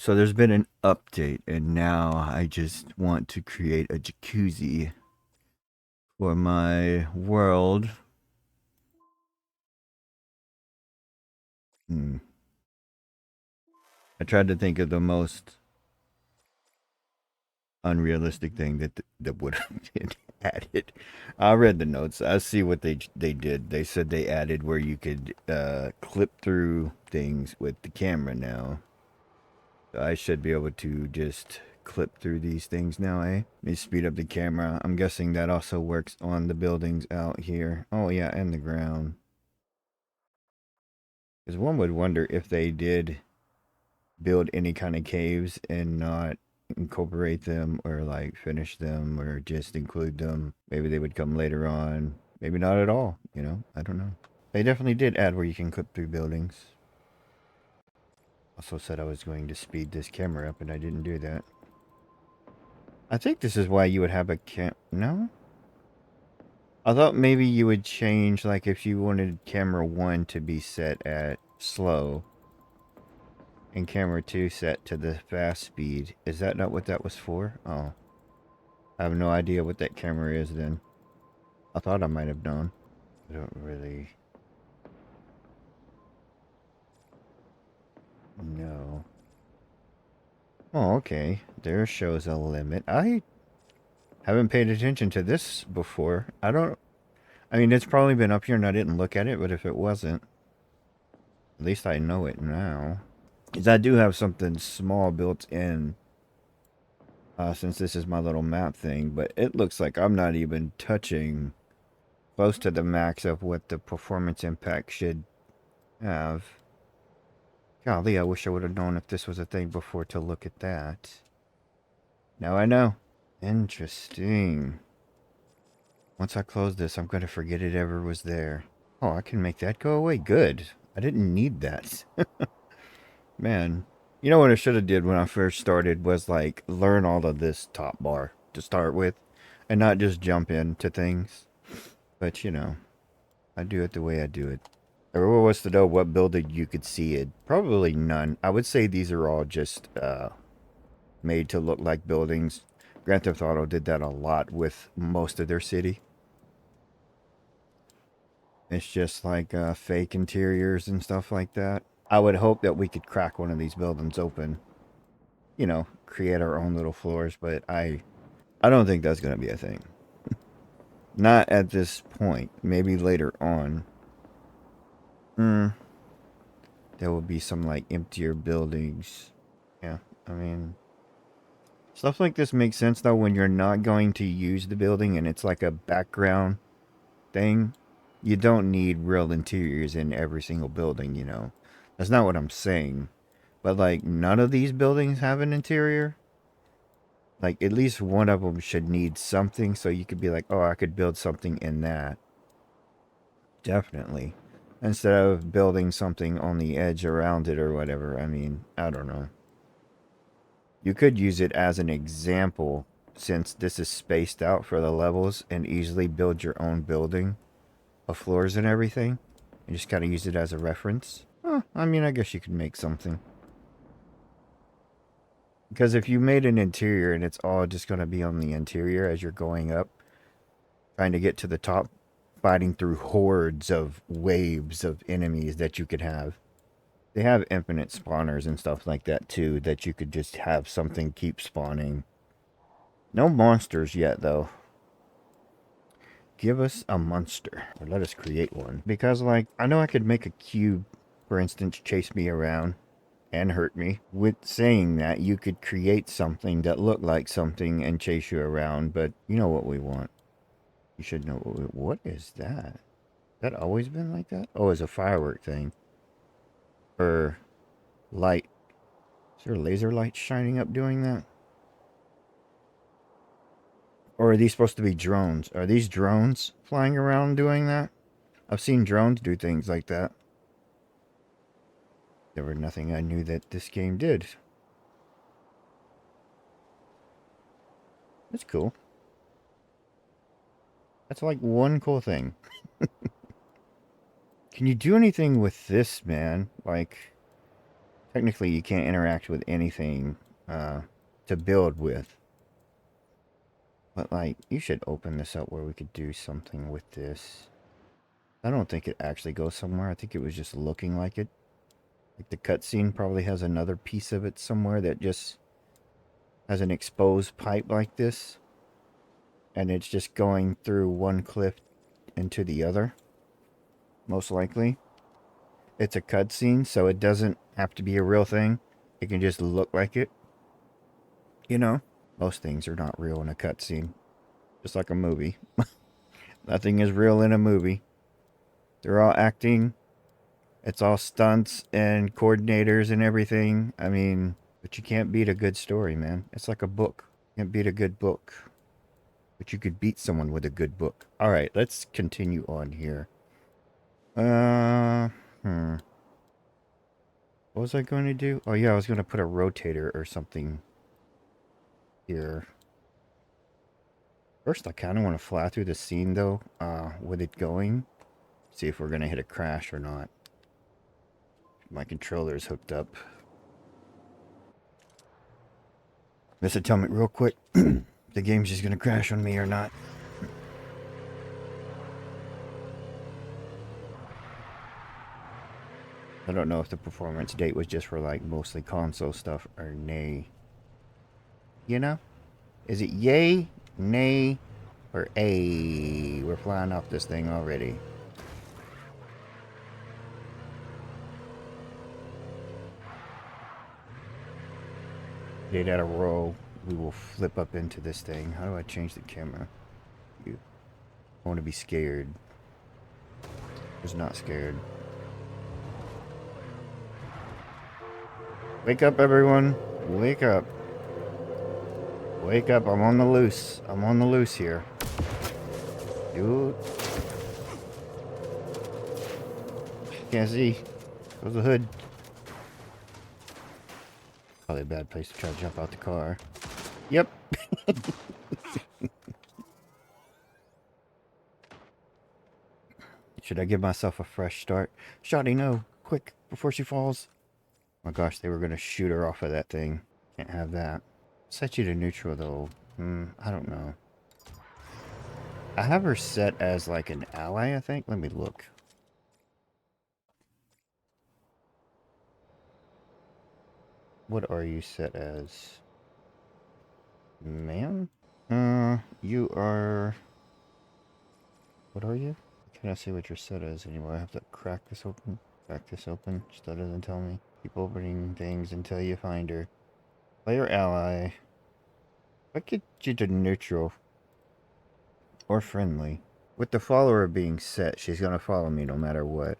So there's been an update, and now I just want to create a jacuzzi for my world. Hmm. I tried to think of the most unrealistic thing that would have been added. I read the notes. I see what they did. They said they added where you could clip through things with the camera now. So I should be able to just clip through these things now, eh? Let me speed up the camera. I'm guessing that also works on the buildings out here. Oh yeah, and the ground. Because one would wonder if they did build any kind of caves and not incorporate them or like finish them or just include them. Maybe they would come later on. Maybe not at all, you know? I don't know. They definitely did add where you can clip through buildings. Also said I was going to speed this camera up and I didn't do that. I think this is why you would have a No? I thought maybe you would change, like if you wanted camera 1 to be set at slow and camera 2 set to the fast speed. Is that not what that was for? Oh. I have no idea what that camera is then. I thought I might have known. I don't really know. Oh, okay. There shows a limit. I haven't paid attention to this before. I mean, it's probably been up here and I didn't look at it, but if it wasn't, at least I know it now. Because I do have something small built in, since this is my little map thing, but it looks like I'm not even touching close to the max of what the performance impact should have. Golly, I wish I would have known if this was a thing before to look at that. Now I know. Interesting. Once I close this, I'm going to forget it ever was there. Oh, I can make that go away. Good. I didn't need that. Man, you know what I should have did when I first started was like learn all of this top bar to start with and not just jump into things. But you know, I do it the way I do it. Everyone wants to know what building you could see it. Probably none. I would say these are all just made to look like buildings. Grand Theft Auto did that a lot with most of their city. It's just like fake interiors and stuff like that. I would hope that we could crack one of these buildings open. You know, create our own little floors, but I don't think that's going to be a thing. Not at this point. Maybe later on. Hmm. There will be some like emptier buildings. Yeah, I mean, stuff like this makes sense though when you're not going to use the building and it's like a background thing. You don't need real interiors in every single building, you know. That's not what I'm saying. But like none of these buildings have an interior. Like at least one of them should need something so you could be like, "Oh, I could build something in that." Definitely. Instead of building something on the edge around it or whatever. I mean, I don't know. You could use it as an example since this is spaced out for the levels and easily build your own building of floors and everything. And just kind of use it as a reference. I mean, I guess you could make something. Because if you made an interior and it's all just going to be on the interior as you're going up, trying to get to the top, fighting through hordes of waves of enemies that you could have. They have infinite spawners and stuff like that too, that you could just have something keep spawning. No monsters yet, though. Give us a monster, or let us create one. Because, like, I know I could make a cube, for instance, chase me around and hurt me. With saying that, you could create something that looked like something and chase you around, but you know what we want. You should know what is that? That always been like that? Oh, it's a firework thing. Or light. Is there laser lights shining up doing that? Or are these supposed to be drones? Are these drones flying around doing that? I've seen drones do things like that. There were nothing I knew that this game did. That's cool. That's like one cool thing. Can you do anything with this, man? Like, Technically, you can't interact with anything to build with. But, like, you should open this up where we could do something with this. I don't think it actually goes somewhere. I think it was just looking like it. Like, the cutscene probably has another piece of it somewhere that just has an exposed pipe like this. And it's just going through one cliff into the other. Most likely. It's a cutscene, so it doesn't have to be a real thing. It can just look like it. You know? Most things are not real in a cutscene. Just like a movie. Nothing is real in a movie. They're all acting. It's all stunts and coordinators and everything. I mean, but you can't beat a good story, man. It's like a book. You can't beat a good book. But you could beat someone with a good book. Alright, let's continue on here. What was I going to do? Oh yeah, I was going to put a rotator or something here. First, I kind of want to fly through the scene, though, with it going. See if we're going to hit a crash or not. My controller's hooked up. Missa, tell me real quick, the game's just going to crash on me or not. I don't know if the performance date was just for, like, mostly console stuff or nay. You know? Is it yay, nay, or a? We're flying off this thing already. 8 out of a row, we will flip up into this thing. How do I change the camera? I want to be scared. I was not scared. Wake up, everyone. Wake up. Wake up. I'm on the loose. I'm on the loose here. Dude. Can't see. Close the hood. Probably a bad place to try to jump out the car. Yep. Should I give myself a fresh start? Shotty, no. Quick, before she falls. Oh my gosh, they were going to shoot her off of that thing. Can't have that. Set you to neutral, though. I don't know. I have her set as, like, an ally, I think. Let me look. What are you set as? Ma'am? You are... What are you? Can I see what your set is anymore? I have to crack this open. Crack this open. Still doesn't tell me. Keep opening things until you find her. Player ally. What get you to neutral? Or friendly? With the follower being set, she's gonna follow me no matter what.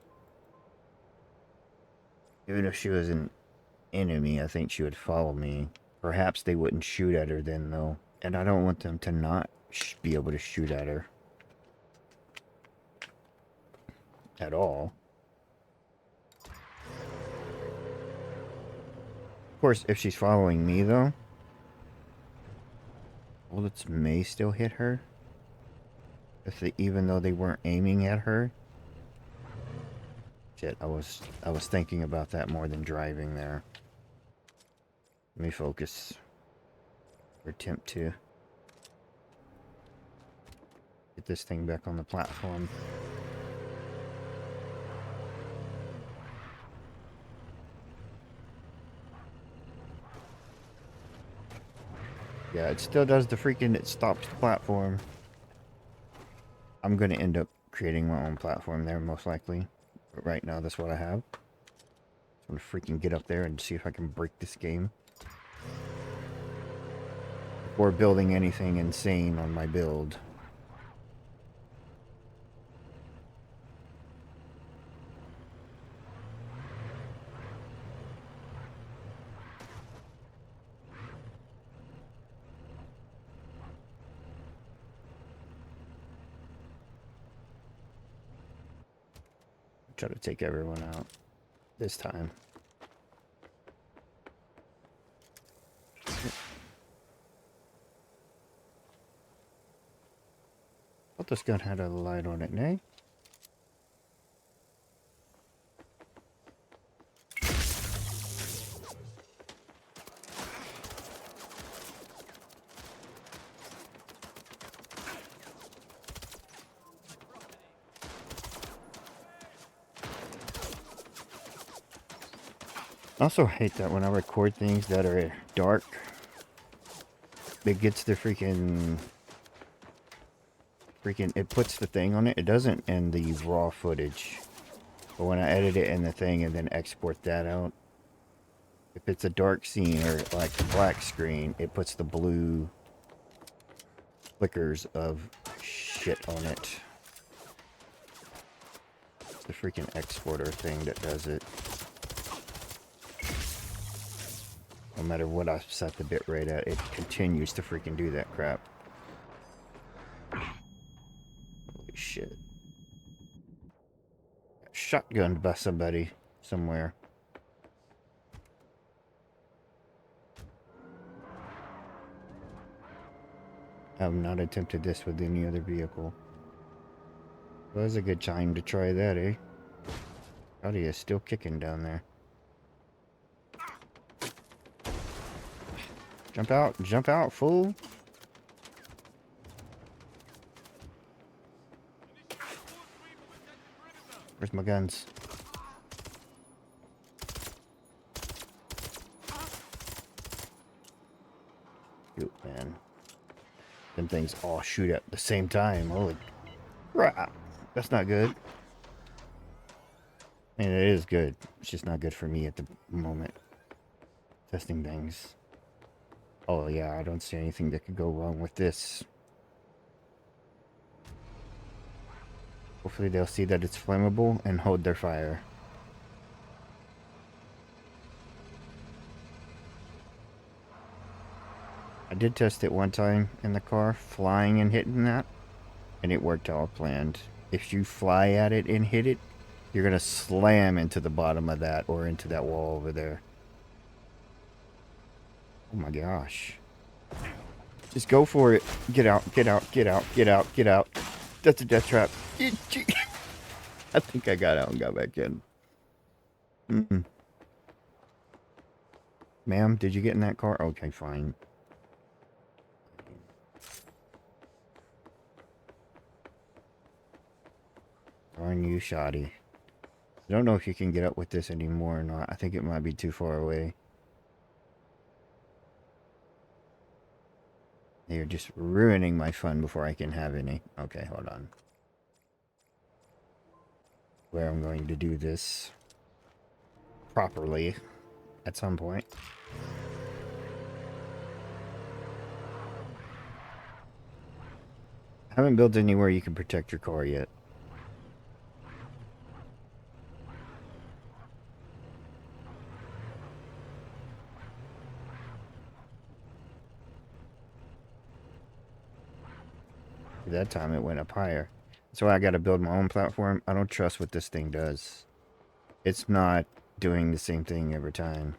Even if she was an enemy, I think she would follow me. Perhaps they wouldn't shoot at her then, though. And I don't want them to not be able to shoot at her. At all. Of course, if she's following me, though, bullets may still hit her. Even though they weren't aiming at her. Shit, I was thinking about that more than driving there. Let me focus. Or attempt to get this thing back on the platform. Yeah, it still does the freaking, it stops the platform. I'm going to end up creating my own platform there, most likely. But right now, that's what I have. I'm going to freaking get up there and see if I can break this game. Before building anything insane on my build. Try to take everyone out this time. Thought this gun had a light on it, nay? I also hate that when I record things that are dark, it gets the freaking, it puts the thing on it. It doesn't in the raw footage. But when I edit it in the thing and then export that out, if it's a dark scene or like a black screen, it puts the blue flickers of shit on it. It's the freaking exporter thing that does it. No matter what I set the bitrate at, it continues to freaking do that crap. Holy shit. Got shotgunned by somebody somewhere. I have not attempted this with any other vehicle. Well, that's a good time to try that, eh? Howdy is still kicking down there. Jump out, fool! Where's my guns? Shoot, man. Them things all shoot at the same time. Holy crap. That's not good. I mean, it is good. It's just not good for me at the moment. Testing things. Oh, yeah, I don't see anything that could go wrong with this. Hopefully they'll see that it's flammable and hold their fire. I did test it one time in the car, flying and hitting that, and it worked all planned. If you fly at it and hit it, you're going to slam into the bottom of that or into that wall over there. Oh my gosh. Just go for it. Get out, get out, get out, get out, get out. That's a death trap. I think I got out and got back in. Ma'am, did you get in that car? Okay, fine. Darn you, shoddy. I don't know if you can get up with this anymore or not. I think it might be too far away. You're just ruining my fun before I can have any. Okay, hold on. Where I'm going to do this properly at some point. I haven't built anywhere you can protect your car yet. That time it went up higher. That's why I gotta build my own platform. I don't trust what this thing does. It's not doing the same thing every time.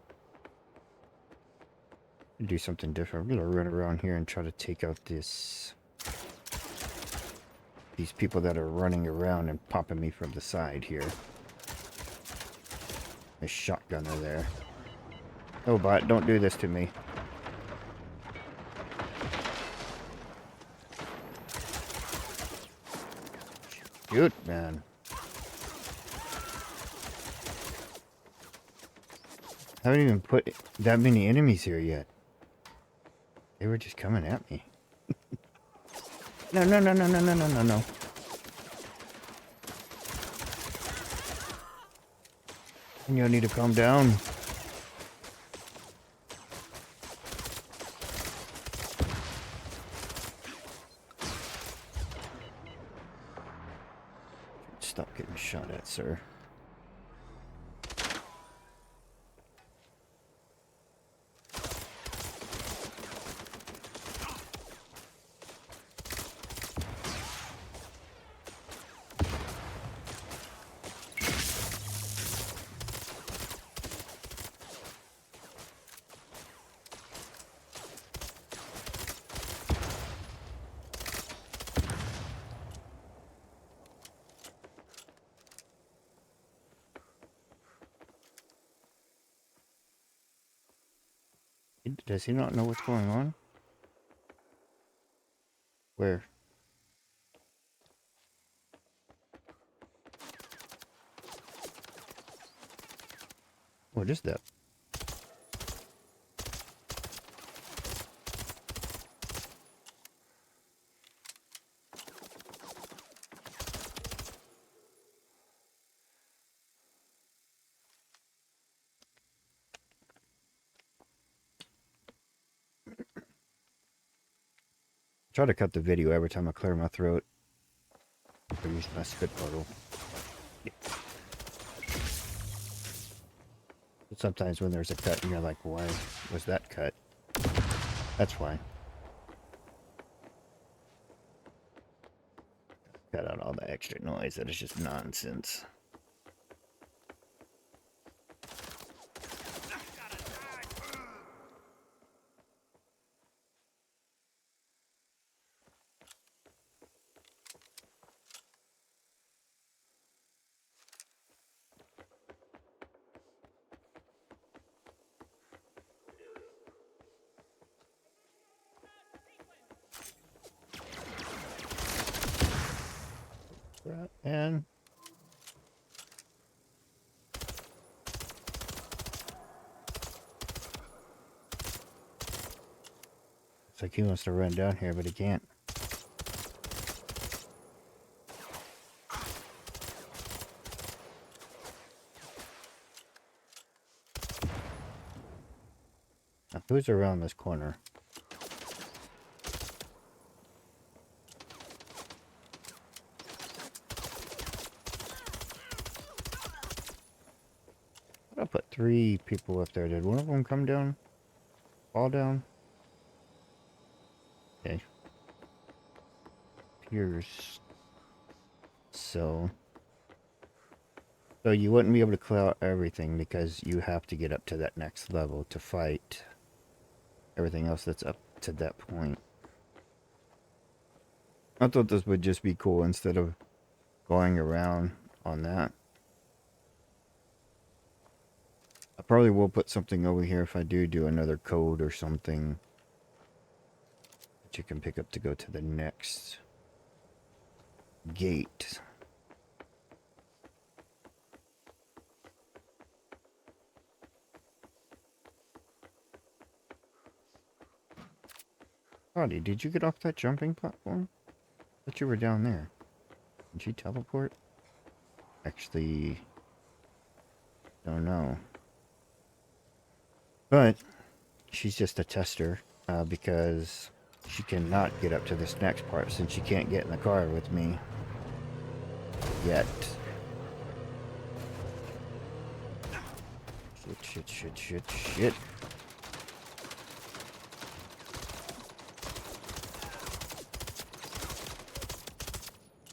Do something different. I'm gonna run around here and try to take out these people that are running around and popping me from the side here. A shotgunner there. Oh, bot, don't do this to me. Shoot, man. I haven't even put that many enemies here yet. They were just coming at me. No, no, no, no, no, no, no, no, no. And you'll need to calm down. Stop getting shot at, sir. Does he not know what's going on? Where? What is that? Try to cut the video every time I clear my throat. Or use my spit bottle. Sometimes when there's a cut and you're like, why was that cut? That's why. Cut out all the extra noise. That is just nonsense. And it's like he wants to run down here, but he can't. Now, who's around this corner? I put 3 people up there. Did one of them come down? Fall down? Okay. Appears so. So you wouldn't be able to clear out everything because you have to get up to that next level to fight everything else that's up to that point. I thought this would just be cool instead of going around on that. I probably will put something over here if I do another code or something that you can pick up to go to the next gate. Roddy, did you get off that jumping platform? I thought you were down there. Did you teleport? Actually, don't know. But she's just a tester because she cannot get up to this next part since she can't get in the car with me yet. Shit.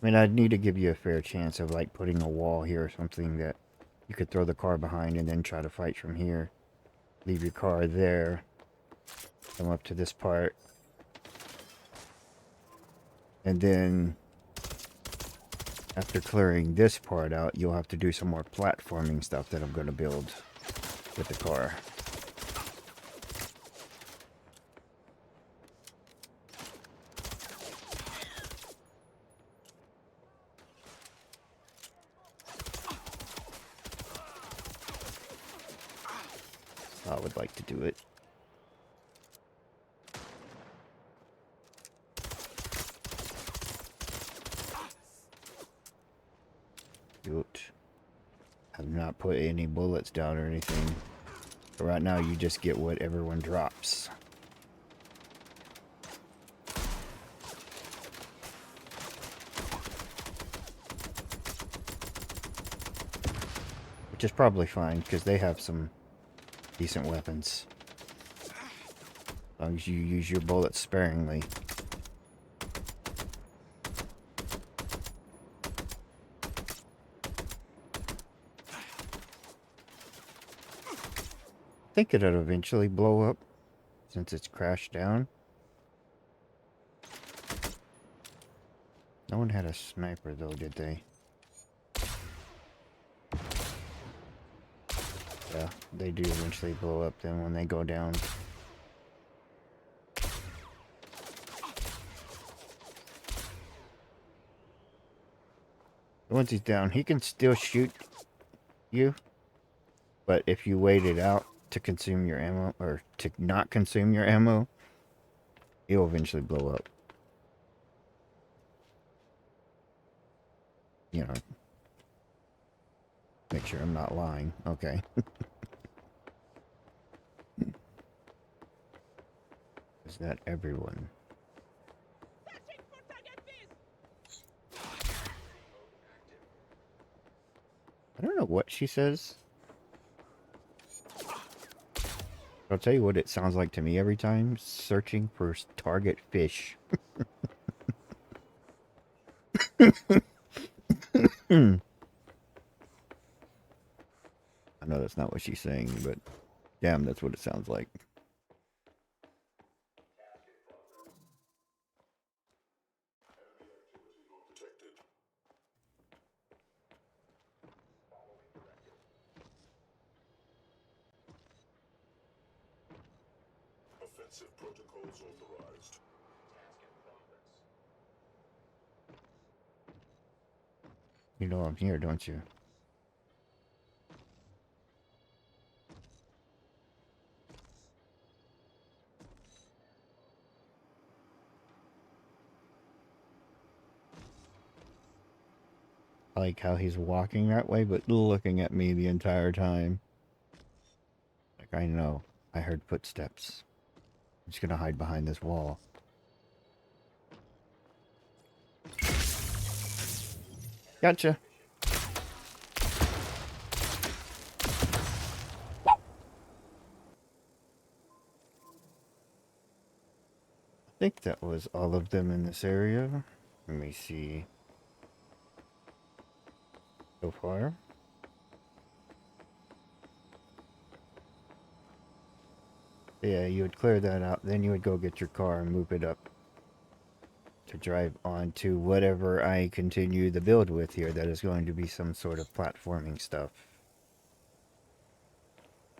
I mean, I'd need to give you a fair chance of like putting a wall here or something that you could throw the car behind and then try to fight from here. Leave your car there. Come up to this part. And then after clearing this part out, you'll have to do some more platforming stuff that I'm going to build with the car. I would like to do it. Good. Have not put any bullets down or anything. But right now you just get what everyone drops. Which is probably fine because they have some decent weapons. As long as you use your bullets sparingly. I think it'll eventually blow up since it's crashed down. No one had a sniper though, did they? Yeah, they do eventually blow up then when they go down. Once he's down, he can still shoot you. But if you wait it out to consume your ammo, or to not consume your ammo, he'll eventually blow up. You know. Make sure I'm not lying. Okay. Is that everyone? what she says. I'll tell you what it sounds like to me every time. Searching for target fish. I know that's not what she's saying, but damn, that's what it sounds like. Offensive protocols authorized. You know I'm here, don't you? I like how he's walking that way, but looking at me the entire time. Like, I know. I heard footsteps. I'm just gonna hide behind this wall. Gotcha. I think that was all of them in this area. Let me see. So far. Yeah, you would clear that out. Then you would go get your car and move it up to drive on to whatever I continue the build with here. That is going to be some sort of platforming stuff.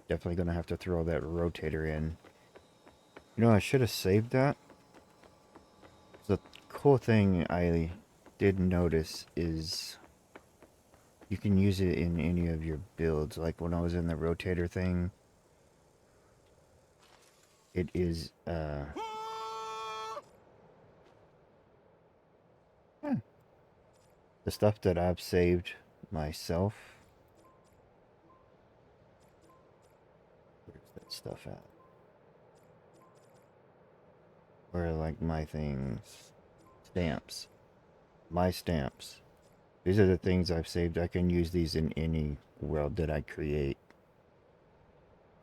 Definitely going to have to throw that rotator in. You know, I should have saved that. The cool thing I did notice is you can use it in any of your builds. Like when I was in the rotator thing, it is, the stuff that I've saved myself. Where's that stuff at? Where are like my things? Stamps. My stamps. These are the things I've saved. I can use these in any world that I create.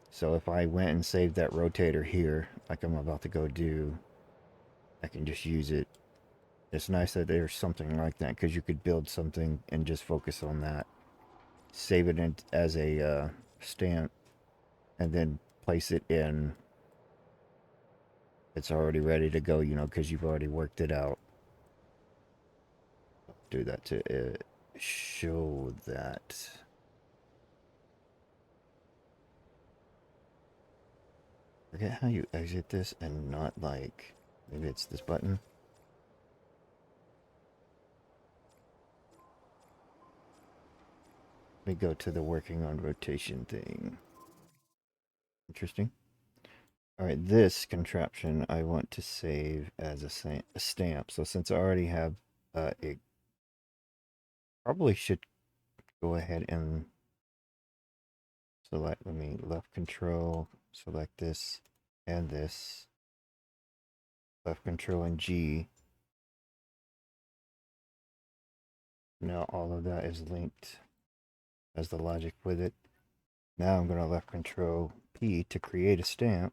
So if I went and saved that rotator here, like I'm about to go do, I can just use it. It's nice that there's something like that, because you could build something and just focus on that. Save it in, as a stamp, and then place it in. It's already ready to go, you know, because you've already worked it out. Do that to show that. Forget how you exit this and not like, maybe it's this button. Let me go to the working on rotation thing. Interesting. Alright, this contraption I want to save as a stamp. So since I already have it, probably should go ahead and select, let me left control, select this and this. Left control and G. Now all of that is linked as the logic with it. Now I'm going to left control P to create a stamp.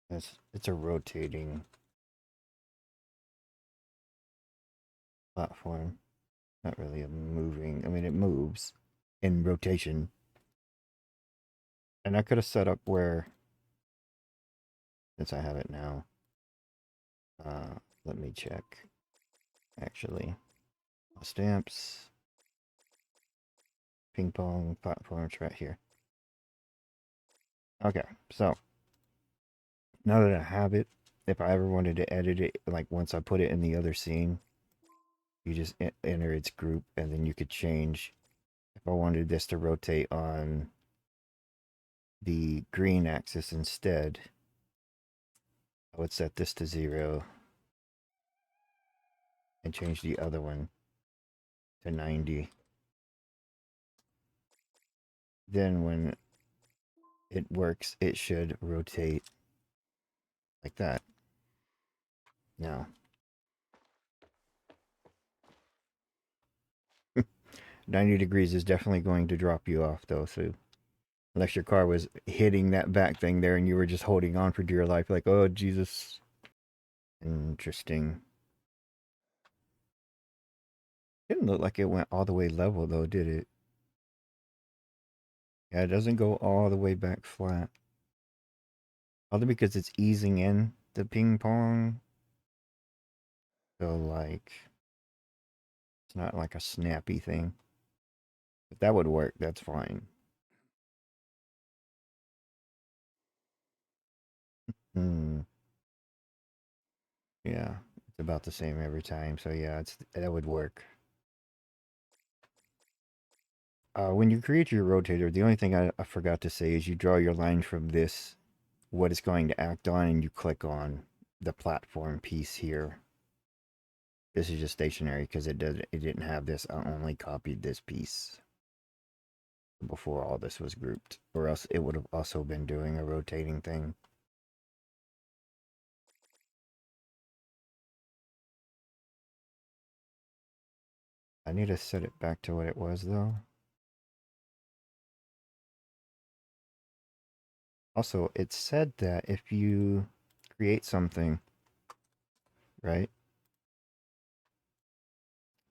It's a rotating platform. Not really a moving, I mean it moves in rotation. And I could have set up where, since I have it now, let me check. Actually, stamps, ping pong platforms right here. Okay, so now that I have it, if I ever wanted to edit it, like once I put it in the other scene, you just enter its group, and then you could change. If I wanted this to rotate on the green axis instead, I would set this to 0 and change the other one to 90. Then when it works, it should rotate like that. Now, 90 degrees is definitely going to drop you off, though, so unless your car was hitting that back thing there and you were just holding on for dear life, like, oh, Jesus. Interesting. Didn't look like it went all the way level, though, did it? Yeah, it doesn't go all the way back flat. Probably because it's easing in the ping pong. So, like, it's not like a snappy thing. If that would work, that's fine. Hmm. Yeah, it's about the same every time. So yeah, that would work. When you create your rotator, the only thing I forgot to say is you draw your line from this, what it's going to act on, and you click on the platform piece here. This is just stationary because it didn't have this. I only copied this piece before all this was grouped, or else it would have also been doing a rotating thing. I need to set it back to what it was though. Also, it said that if you create something, right?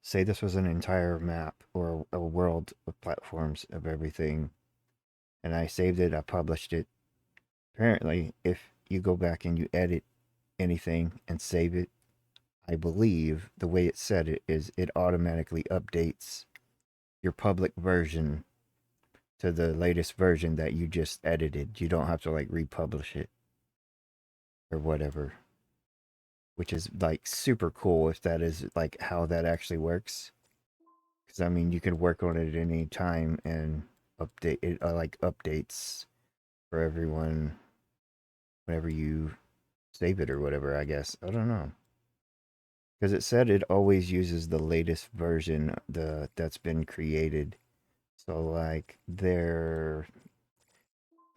Say this was an entire map or a world of platforms of everything, and I saved it, I published it. Apparently, if you go back and you edit anything and save it, I believe the way it said it is it automatically updates your public version to the latest version that you just edited. You don't have to like republish it or whatever, which is like super cool if that is like how that actually works. Because I mean, you can work on it at any time and update it, like updates for everyone whenever you save it or whatever. I guess I don't know because it said it always uses the latest version that's been created. So like their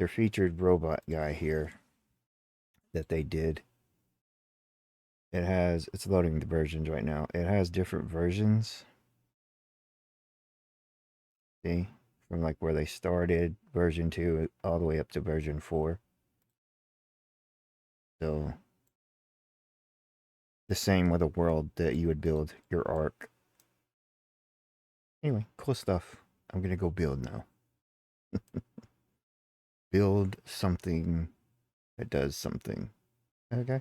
featured robot guy here that they did. It's loading the versions right now. It has different versions. See? From like where they started, version 2 all the way up to version 4. So the same with a world that you would build your arc. Anyway, cool stuff. I'm gonna go build now. Build something that does something. Okay.